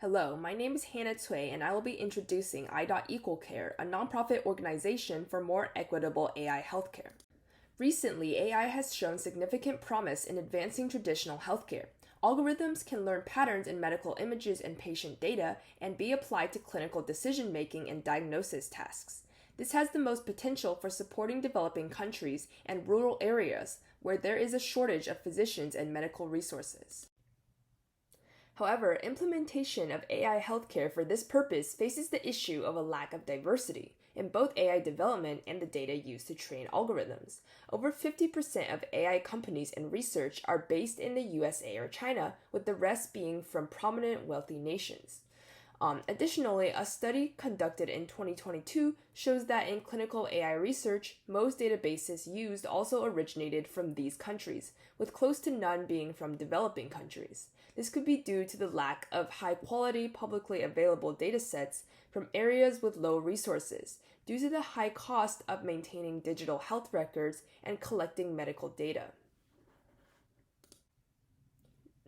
Hello, my name is Hannah Cui, and I will be introducing i.equalcare, a nonprofit organization for more equitable AI healthcare. Recently, AI has shown significant promise in advancing traditional healthcare. Algorithms can learn patterns in medical images and patient data and be applied to clinical decision-making and diagnosis tasks. This has the most potential for supporting developing countries and rural areas where there is a shortage of physicians and medical resources. However, implementation of AI healthcare for this purpose faces the issue of a lack of diversity in both AI development and the data used to train algorithms. Over 50% of AI companies and research are based in the USA or China, with the rest being from prominent wealthy nations. Additionally, a study conducted in 2022 shows that in clinical AI research, most databases used also originated from these countries, with close to none being from developing countries. This could be due to the lack of high-quality, publicly available datasets from areas with low resources, due to the high cost of maintaining digital health records and collecting medical data.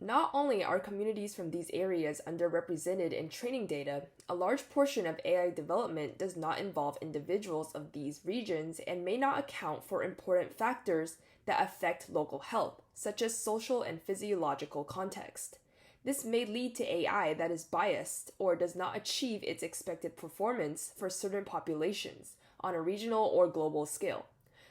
Not only are communities from these areas underrepresented in training data, a large portion of AI development does not involve individuals of these regions and may not account for important factors that affect local health, such as social and physiological context. This may lead to AI that is biased or does not achieve its expected performance for certain populations on a regional or global scale.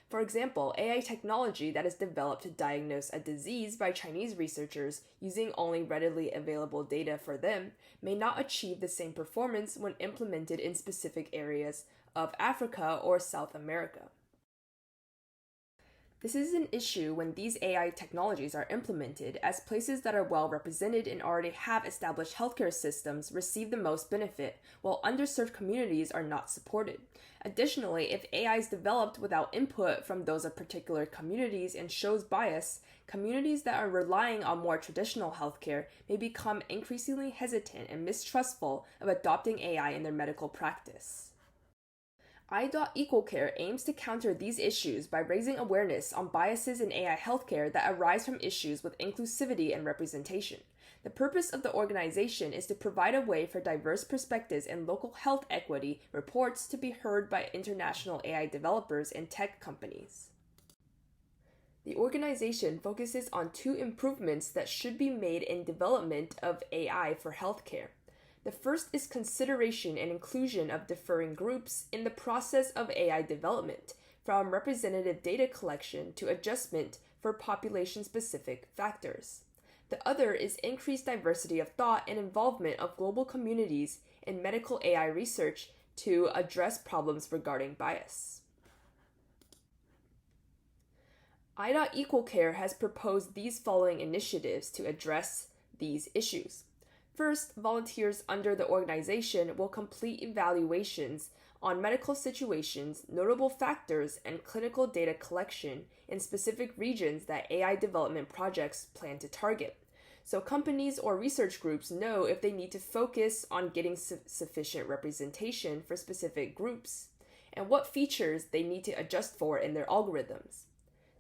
For example, AI technology that is developed to diagnose a disease by Chinese researchers using only readily available data for them may not achieve the same performance when implemented in specific areas of Africa or South America. This is an issue when these AI technologies are implemented, as places that are well represented and already have established healthcare systems receive the most benefit, while underserved communities are not supported. Additionally, if AI is developed without input from those of particular communities and shows bias, communities that are relying on more traditional healthcare may become increasingly hesitant and mistrustful of adopting AI in their medical practice. i.equalcare aims to counter these issues by raising awareness on biases in AI healthcare that arise from issues with inclusivity and representation. The purpose of the organization is to provide a way for diverse perspectives and local health equity reports to be heard by international AI developers and tech companies. The organization focuses on two improvements that should be made in development of AI for healthcare. The first is consideration and inclusion of differing groups in the process of AI development, from representative data collection to adjustment for population-specific factors. The other is increased diversity of thought and involvement of global communities in medical AI research to address problems regarding bias. i.equalcare has proposed these following initiatives to address these issues. First, volunteers under the organization will complete evaluations on medical situations, notable factors, and clinical data collection in specific regions that AI development projects plan to target. So companies or research groups know if they need to focus on getting sufficient representation for specific groups and what features they need to adjust for in their algorithms.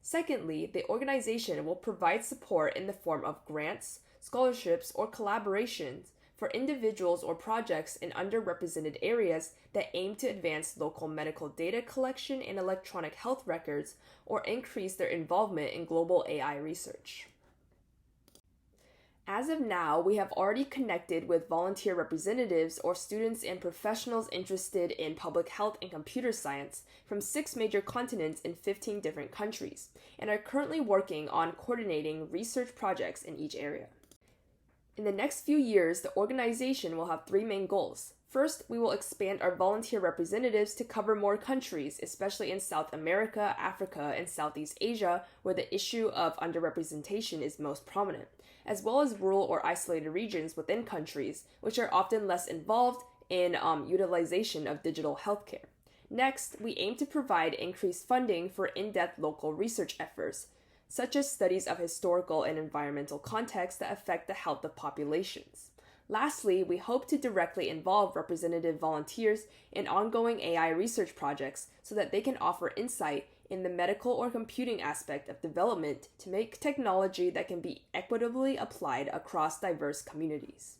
Secondly, the organization will provide support in the form of grants, scholarships, or collaborations for individuals or projects in underrepresented areas that aim to advance local medical data collection and electronic health records or increase their involvement in global AI research. As of now, we have already connected with volunteer representatives or students and professionals interested in public health and computer science from 6 major continents in 15 different countries, and are currently working on coordinating research projects in each area. In the next few years, the organization will have 3 main goals. First, we will expand our volunteer representatives to cover more countries, especially in South America, Africa, and Southeast Asia, where the issue of underrepresentation is most prominent, as well as rural or isolated regions within countries, which are often less involved in utilization of digital healthcare. Next, we aim to provide increased funding for in-depth local research efforts, such as studies of historical and environmental contexts that affect the health of populations. Lastly, we hope to directly involve representative volunteers in ongoing AI research projects so that they can offer insight in the medical or computing aspect of development to make technology that can be equitably applied across diverse communities.